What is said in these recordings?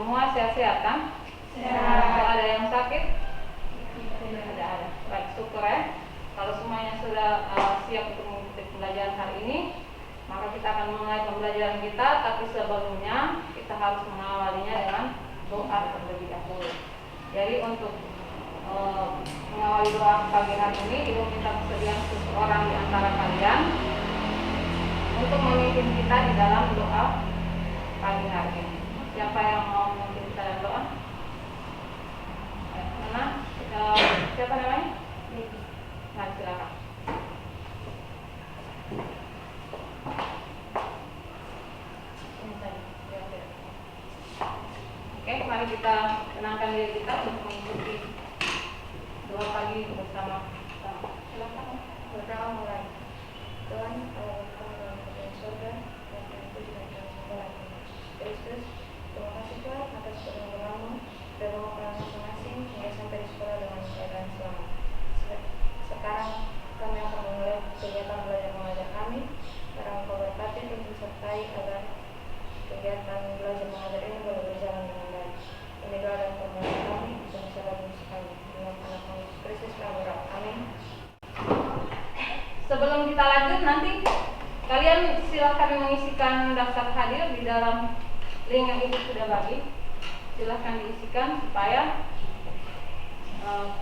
Semua sehat-sehat kan? Sehat. Kalau ada yang sakit? Tidak ada. Baik, syukur ya. Kalau semuanya sudah siap untuk mengikuti pembelajaran hari ini, maka kita akan mulai pembelajaran kita. Tapi sebelumnya kita harus mengawalinya dengan doa terlebih dahulu. Jadi untuk mengawali doa pagi hari ini, Ibu minta persediaan seseorang di antara kalian untuk memimpin kita di dalam doa pagi hari ini. Siapa yang mau memimpin kita dalam doa? Mana? Siapa namanya? Nah, silakan. Oke, mari kita tenangkan diri kita untuk mengikuti doa pagi bersama. Silakan. Berdoa mulai. Tuhan, Allah dalam surga, dan itu dengan segala Kristus. Terima kasih Tuhan atas pertolongan-Mu dan membawa masing-masing hingga sampai di sekolah dengan keadaan selamat. Sekarang kami akan memulai kegiatan belajar mengajar kami. Barang Engkau berkati dan disertai agar kegiatan belajar mengajar ini boleh berjalan dengan baik. Ini doa dan permohonan kami dan salam sekali. Dengan anak Yesus Kristus kami berdoa. Amin. Sebelum kita lanjut, nanti kalian silahkan mengisikan daftar hadir di dalam link yang Ibu sudah bagi. Silahkan diisikan supaya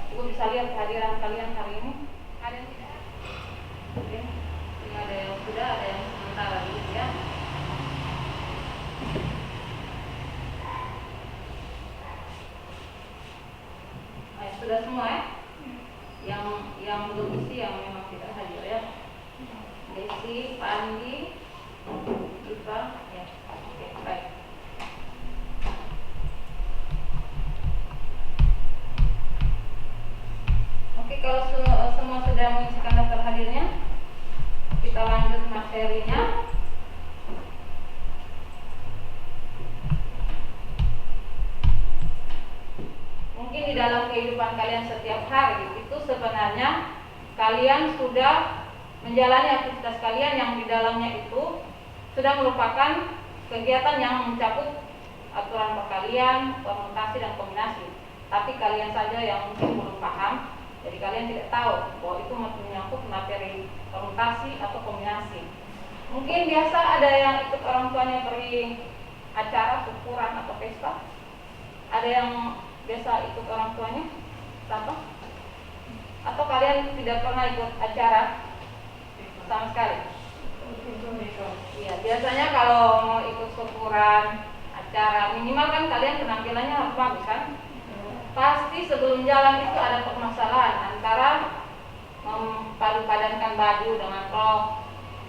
Ibu bisa lihat kehadiran kalian hari ini. Ada yang tidak? Oke. Ini ada yang sudah, ada yang sementara gitu ya. Sudah semua ya? Yang belum isi yang memang tidak hadir ya. Desi, Pak Andi, Iva, ya. Oke, baik. Oke, kalau semua sudah mengisikan daftar hadirnya, kita lanjut materinya. Mungkin di dalam kehidupan kalian setiap hari itu sebenarnya kalian sudah menjalani aktivitas kalian yang di dalamnya itu sudah merupakan kegiatan yang mencakup aturan perkalian, permutasi dan kombinasi. Tapi kalian saja yang mungkin belum paham, jadi kalian tidak tahu bahwa itu menyangkut materi permutasi atau kombinasi. Mungkin biasa ada yang ikut orang tuanya pergi acara syukuran atau pesta. Ada yang biasa ikut orang tuanya tanpa? Atau kalian tidak pernah ikut acara sama sekali? Iya, biasanya kalau mau ikut syukuran acara minimal kan kalian penampilannya harus bagus kan? Pasti sebelum jalan itu ada permasalahan antara mempadu-padankan baju dengan rok.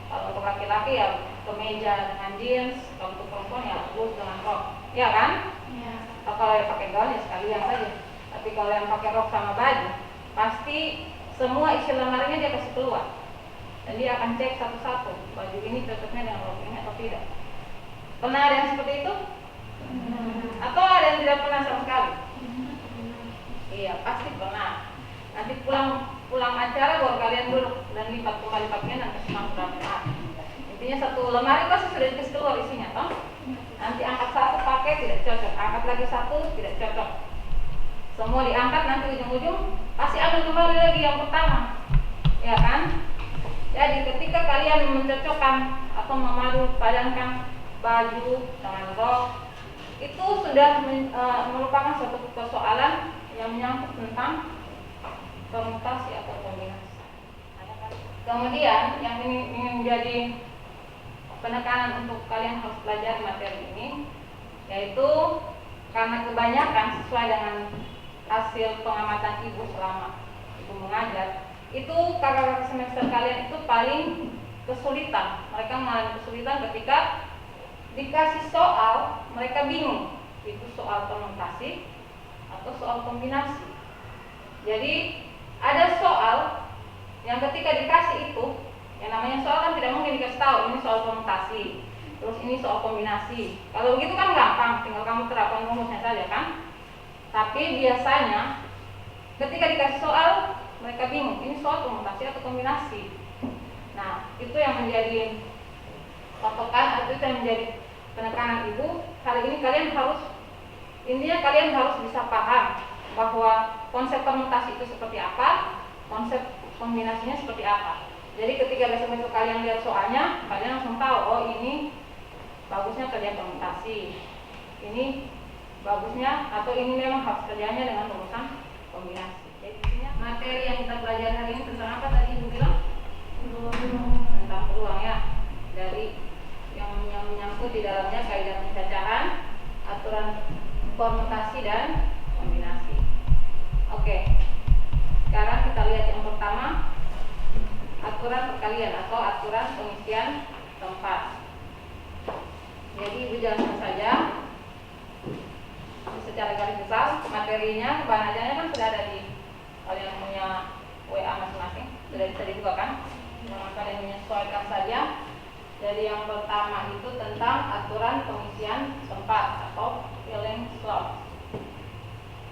Kalau untuk laki-laki ya kemeja dengan jeans, kalau untuk perempuan ya blus dengan rok, ya kan? Ya. Kalau yang pakai gaun ya sekalian saja. Tapi kalau yang pakai rok sama baju, pasti semua isi lemarinya dia kasih keluar. Dan dia akan cek satu-satu, baju ini cocoknya dengan rok ini atau tidak. Pernah ada yang seperti itu? Atau ada yang tidak pernah sama sekali? Iya, pasti pernah. Nanti pulang acara baru kalian duduk dan lipat kembali pakaian dan kasih masuk dalam lemari. Intinya satu lemari pasti sudah dikasih keluar isinya, toh? Nanti angkat satu pakai tidak cocok, angkat lagi satu tidak cocok. Semua diangkat nanti ujung-ujung pasti ambil kembali lagi yang pertama, ya kan? Jadi ketika kalian mencocokkan atau memadu padankan baju dengan rok, itu sudah merupakan suatu persoalan yang menyangkut tentang permutasi atau kombinasi. Kemudian yang ingin menjadi penekanan untuk kalian harus belajar materi ini, yaitu karena kebanyakan sesuai dengan hasil pengamatan Ibu selama Ibu mengajar, itu kakak-kakak semester kalian itu paling kesulitan. Mereka mengalami kesulitan ketika dikasih soal, mereka bingung itu soal permutasi atau soal kombinasi. Jadi ada soal yang ketika dikasih itu, yang namanya soal kan tidak mungkin dikasih tahu ini soal permutasi, terus ini soal kombinasi. Kalau begitu kan gampang, tinggal kamu terapkan rumusnya saja kan. Tapi biasanya ketika dikasih soal, mereka bingung ini soal permutasi atau kombinasi. Nah, itu yang menjadi patokan atau itu yang menjadi penekanan Ibu. Hari ini kalian harus Intinya kalian harus bisa paham bahwa konsep permutasi itu seperti apa, konsep kombinasinya seperti apa. Jadi ketika besok-besok kalian lihat soalnya, kalian langsung tahu, oh ini bagusnya kerja permutasi, ini bagusnya atau ini memang harus kerjanya dengan urusan kombinasi. Jadi materi yang kita pelajari hari ini tentang apa tadi Ibu bilang? Tentang peluang ya. Dari yang menyangkut di dalamnya kaidah pencacahan, aturan permutasi dan kombinasi. Oke. Sekarang kita lihat yang pertama, aturan perkalian atau aturan pengisian tempat. Jadi Ibu jelaskan saja secara garis besar materinya, bahan ajaranya kan sudah ada di kalian punya WA masing-masing, sudah bisa dibuka kan? Nah, kalian menyesuaikan saja. Jadi yang pertama itu tentang aturan pengisian tempat atau filling slot.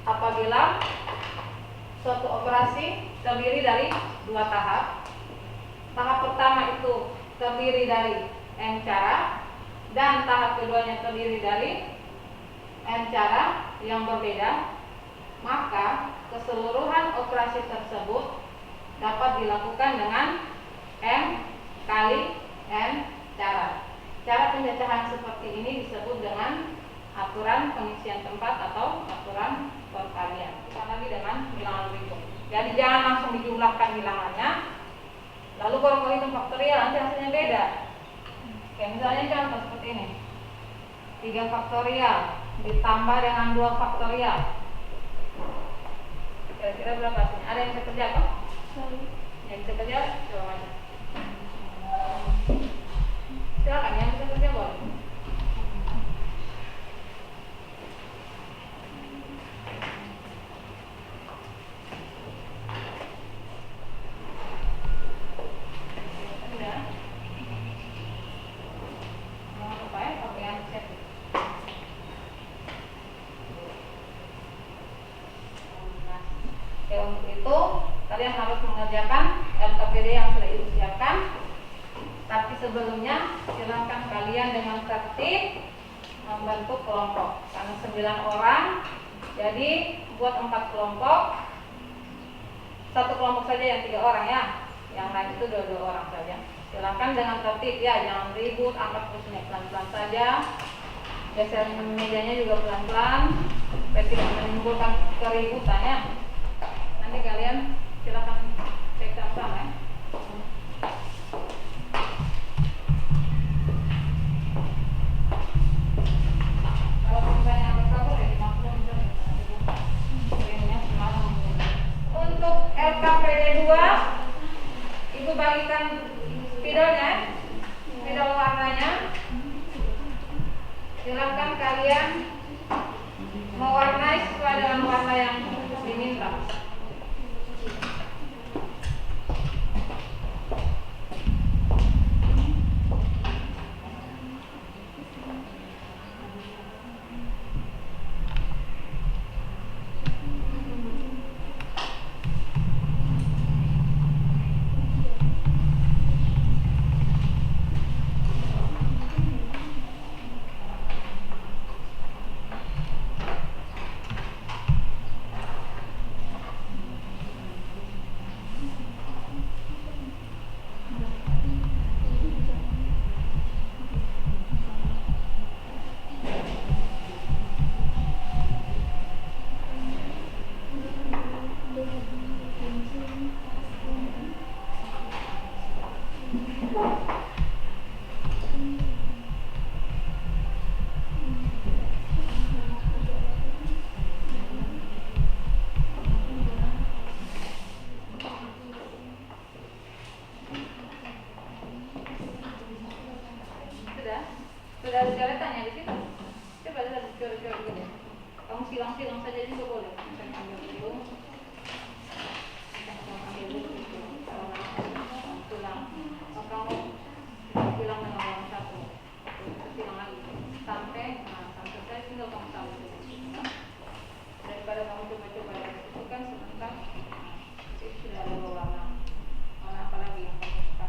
Apabila suatu operasi terdiri dari dua tahap. Tahap pertama itu terdiri dari n cara dan tahap keduanya terdiri dari n cara yang berbeda, maka keseluruhan operasi tersebut dapat dilakukan dengan n kali n cara. Cara pencacahan seperti ini disebut dengan aturan pengisian tempat atau aturan perkalian. Kita lagi dengan bilangan berikut. Jadi jangan langsung dijumlahkan bilangannya, lalu kalau mau hitung faktorial nanti hasilnya beda. Kayak misalnya contoh seperti ini, 3 faktorial ditambah dengan 2 faktorial, kira-kira berapa hasilnya? Ada yang bisa kerja kok? Yang bisa kerja, coba aja. Silakan yang bisa kerja boleh. Untuk itu kalian harus mengerjakan LKPD yang sudah Ibu siapkan. Tapi sebelumnya silakan kalian dengan tertib membentuk kelompok. Karena 9 orang, jadi buat 4 kelompok. Satu kelompok saja yang 3 orang ya. Yang lain itu 2 orang saja. Silakan dengan tertib ya, jangan ribut, angkat kursinya pelan-pelan saja. Geser mejanya juga pelan-pelan, supaya tidak menimbulkan keributan ya. Nanti kalian silakan cek sama ya. Kalau misalnya agak kabur ya dimaklum semalam. Untuk LKPD 2 Ibu bagikan spidolnya, spidol warnanya. Silakan kalian mewarnai sesuai dengan warna yang diminta. Sudah ada coretannya di situ. Coba lihat coret-coret gitu. Kamu silang-silang saja juga boleh. Misalnya ambil dulu. Ambil dulu itu. Tulang. Kamu bilang dengan orang satu. Silang lagi. Sampai selesai tinggal kamu tahu. Daripada kamu coba-coba itu kan sebentar. Itu sudah ada warna. Warna apa lagi yang kamu suka?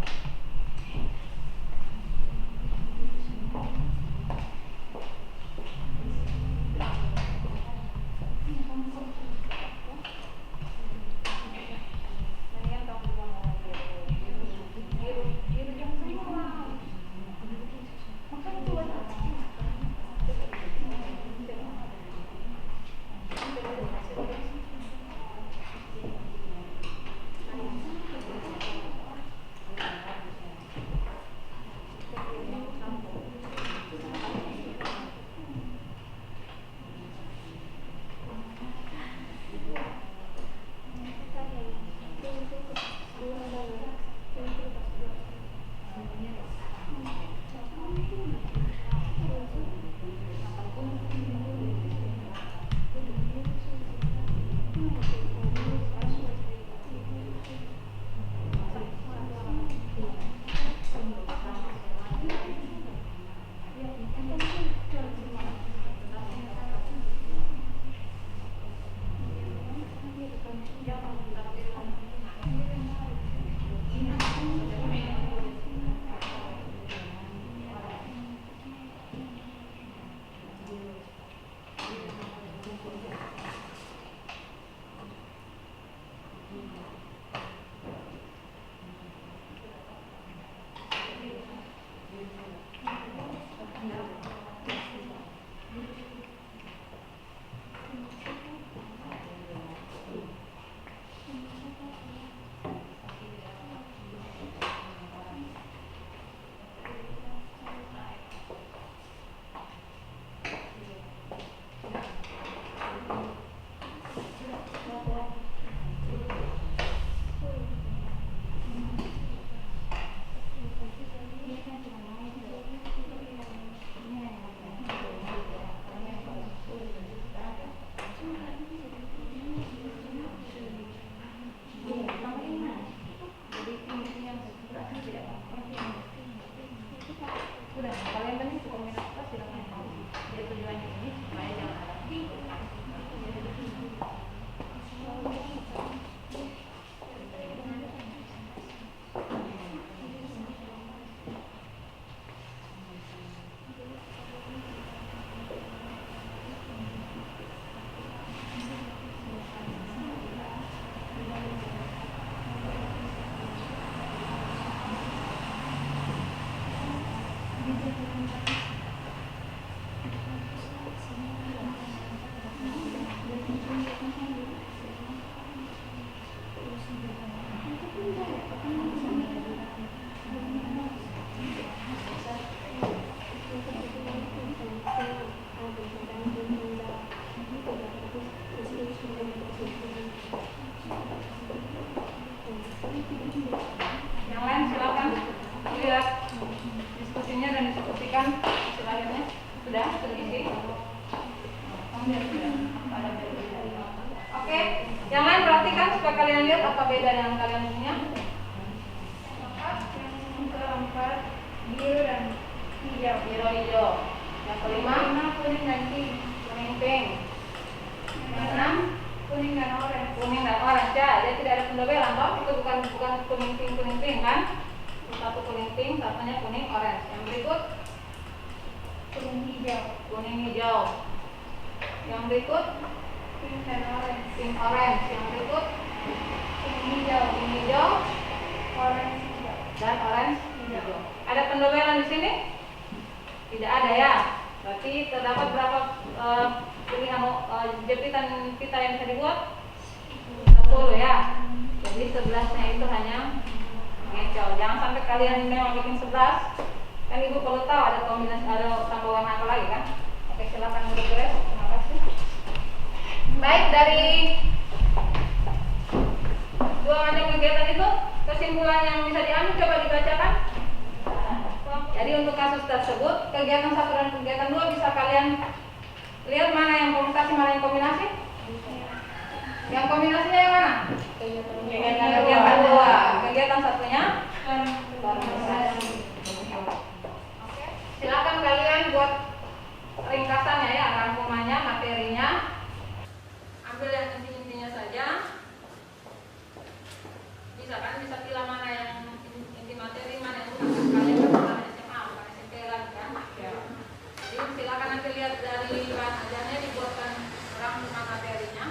Yang lain perhatikan supaya kalian lihat apa beda dengan kalian punya. Yang keempat biru dan hijau. Biru hijau. Yang kelima kuning dan pink. kuning pink. Yang enam Kuning dan oranye. kuning dan orange ya. Jadi tidak ada pendobelan toh. Itu bukan kuning pink kan? Satu kuning pink, satunya kuning orange. Yang berikut Kuning hijau. kuning hijau. Yang berikut Pink dan oranye. pink orange. Yang berikut Kuning hijau. kuning hijau Oranye hijau. dan orange hijau. Ada pendobelan di sini? Tidak ada ya. Berarti terdapat berapa jepitan pita yang bisa dibuat? 10 ya. Jadi 11-nya itu hanya mengecol. Jangan sampai kalian memang bikin 11. Kan ibu perlu tahu ada kombinasi, ada tambah warna apa lagi kan? Oke, silakan beres. Terima kasih. Baik, dari dua macam kegiatan itu kesimpulan yang bisa diambil coba dibacakan. Jadi untuk kasus tersebut kegiatan 1 dan kegiatan 2 bisa kalian lihat mana yang kombinasi, mana yang kombinasi. Yang kombinasinya yang mana? Kegiatan 2. Kegiatan satunya organisasi. Oke. Silakan kalian buat ringkasannya ya, rangkumannya, materinya. Ambil yang inti-intinya saja. Bisa kan, bisa pilih mana yang inti materi, mana yang bukan. Kalian kan SMA, bukan SMP lagi kan? Jadi silakan nanti lihat dari bahan ajarnya, dibuatkan rangkuman materinya.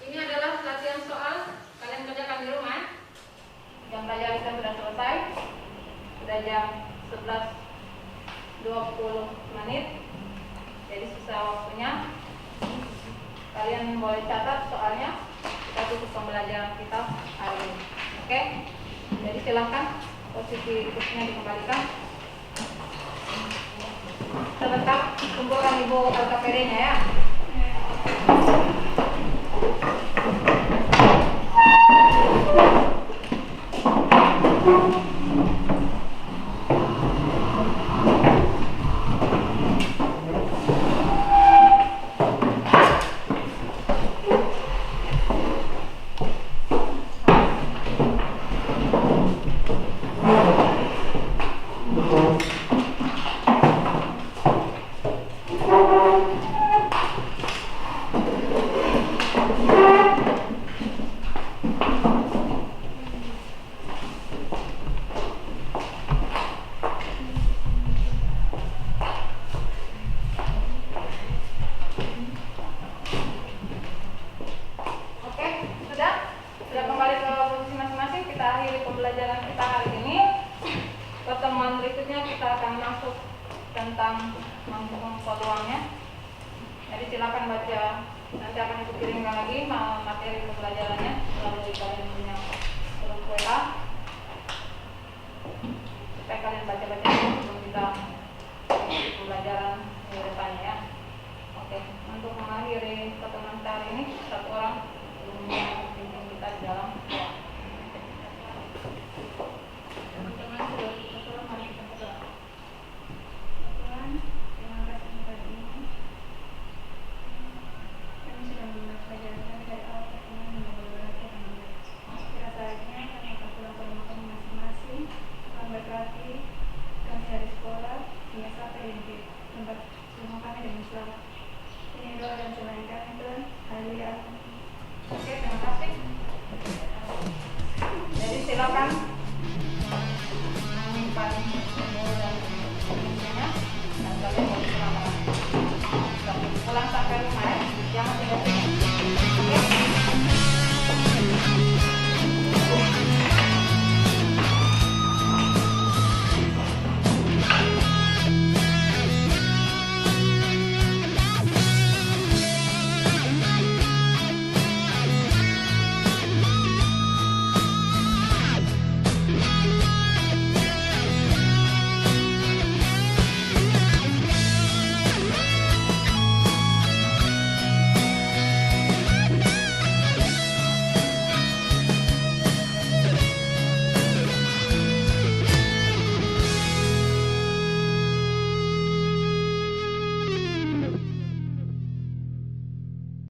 Ini adalah latihan soal, kalian kerjakan di rumah. Jam belajar kita sudah selesai. Sudah jam 11.20 menit. Jadi sisa waktunya kalian boleh catat soalnya. Kita tutup pembelajaran kita hari ini. Oke? Jadi silakan posisi kursinya dikembalikan. Sebentar kumpulkan ibu LKPD-nya ya. Tentang peluangnya. Jadi silakan baca, nanti akan ibu kirimkan lagi materi pembelajarannya melalui kalian punya grup WA supaya kalian baca-baca sebelum kita pembelajaran minggu depannya ya. Oke, untuk mengakhiri pertemuan kita hari ini